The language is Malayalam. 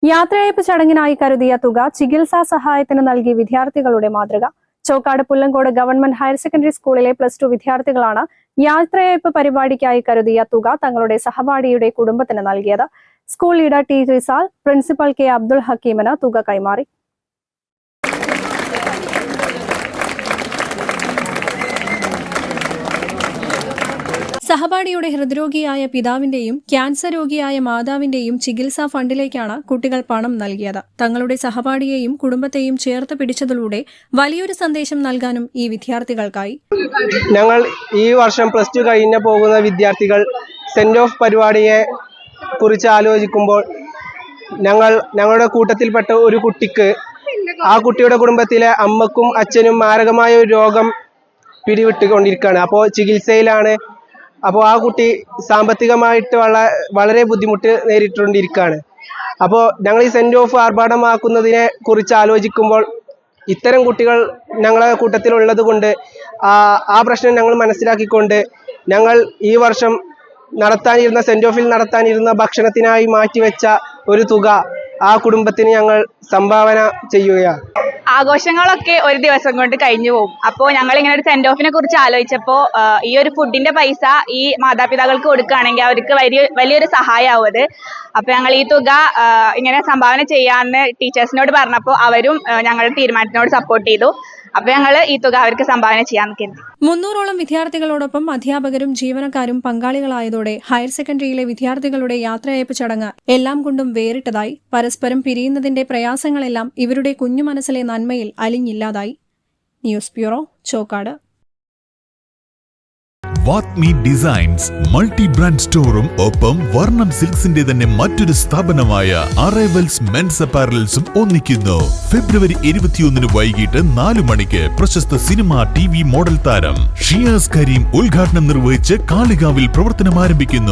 യാത്രയയപ്പ് ചടങ്ങിനായി കരുതിയ തുക ചികിത്സാ സഹായത്തിന് നൽകി വിദ്യാർത്ഥികളുടെ മാതൃക. Chokkad Pullangode government higher secondary സ്കൂളിലെ +2 വിദ്യാർത്ഥികളാണ് യാത്രയയപ്പ് പരിപാടിക്കായി കരുതിയ തുക തങ്ങളുടെ സഹപാഠിയുടെ കുടുംബത്തിന് നൽകിയത്. School leader T Rizal principal K Abdul ഹക്കീമിന് തുക കൈമാറി. സഹപാഠിയുടെ ഹൃദ്രോഗിയായ പിതാവിന്റെയും ക്യാൻസർ രോഗിയായ മാതാവിന്റെയും ചികിത്സാ ഫണ്ടിലേക്കാണ് കുട്ടികൾ പണം നൽകിയത്. തങ്ങളുടെ സഹപാഠിയെയും കുടുംബത്തെയും ചേർത്ത് പിടിച്ചതിലൂടെ വലിയൊരു സന്ദേശം നൽകാനും ഈ വിദ്യാർത്ഥികൾക്കായി. ഞങ്ങൾ ഈ വർഷം +2 കഴിഞ്ഞ പോകുന്ന വിദ്യാർത്ഥികൾ സെന്റ് ഓഫ് പരിപാടിയെ കുറിച്ച് ആലോചിക്കുമ്പോൾ ഞങ്ങളുടെ കൂട്ടത്തിൽപ്പെട്ട ഒരു കുട്ടിക്ക്, ആ കുട്ടിയുടെ കുടുംബത്തിലെ അമ്മക്കും അച്ഛനും മാരകമായ ഒരു രോഗം പിടിവിട്ടുകൊണ്ടിരിക്കുകയാണ്. അപ്പോൾ ചികിത്സയിലാണ്. അപ്പോൾ ആ കുട്ടി സാമ്പത്തികമായിട്ട് വളരെ ബുദ്ധിമുട്ട് നേരിട്ടുകൊണ്ടിരിക്കുകയാണ്. അപ്പോൾ ഞങ്ങൾ ഈ സെന്റ് ഓഫ് ആർഭാടമാക്കുന്നതിനെ കുറിച്ച് ആലോചിക്കുമ്പോൾ ഇത്തരം കുട്ടികൾ ഞങ്ങളെ കൂട്ടത്തിലുള്ളത് കൊണ്ട് ആ പ്രശ്നം ഞങ്ങൾ മനസ്സിലാക്കിക്കൊണ്ട് ഞങ്ങൾ ഈ വർഷം സെന്റ് ഓഫിൽ നടത്താനിരുന്ന ഭക്ഷണത്തിനായി മാറ്റിവെച്ച ഒരു തുക ആ കുടുംബത്തിന് ഞങ്ങൾ സംഭാവന ചെയ്യുകയാണ്. ആഘോഷങ്ങളൊക്കെ ഒരു ദിവസം കൊണ്ട് കഴിഞ്ഞു പോകും. അപ്പോൾ ഞങ്ങൾ ഇങ്ങനെ ഒരു സെന്റ് ഓഫിനെ കുറിച്ച് ആലോചിച്ചപ്പോൾ ഈ ഒരു ഫുഡിന്റെ പൈസ ഈ മാതാപിതാക്കൾക്ക് കൊടുക്കുകയാണെങ്കിൽ അവർക്ക് വലിയൊരു സഹായമാവും അത്. അപ്പോൾ ഞങ്ങൾ ഈ തുക ഇങ്ങനെ സംഭാവന ചെയ്യാമെന്ന് ടീച്ചേഴ്സിനോട് പറഞ്ഞപ്പോൾ അവരും ഞങ്ങളുടെ തീരുമാനത്തിനോട് സപ്പോർട്ട് ചെയ്തു. അപ്പോൾ ഞങ്ങൾ ഈ തുക അവർക്ക് സംഭാവന ചെയ്യാൻ കരുതി. 300ഓളം വിദ്യാർത്ഥികളോടൊപ്പം അധ്യാപകരും ജീവനക്കാരും പങ്കാളികളായതോടെ ഹയർ സെക്കൻഡറിയിലെ വിദ്യാർത്ഥികളുടെ യാത്രയയപ്പ് ചടങ്ങ് എല്ലാം കൊണ്ടും വേറിട്ടതായി. പരസ്പരം പിരിയുന്നതിന്റെ പ്രയാസങ്ങളെല്ലാം ഇവരുടെ കുഞ്ഞു മനസ്സിലെ നന്മയിൽ അലിഞ്ഞില്ലാതായി. News bureau, Chokkad. Vathmi designs multi brand സ്റ്റോറും ഒപ്പം വർണ്ണം സിൽക്സിന്റെ തന്നെ മറ്റൊരു സ്ഥാപനമായ അറൈവൽസ് മെൻസ് അപ്പാരൽസും ഒന്നിക്കുന്നു. ഫെബ്രുവരി 21 വൈകിട്ട് 4 മണിക്ക് പ്രശസ്ത സിനിമ TV മോഡൽ താരം ഷിയാസ് കരീം ഉദ്ഘാടനം നിർവഹിച്ച് കാളികാവിൽ പ്രവർത്തനം ആരംഭിക്കുന്നു.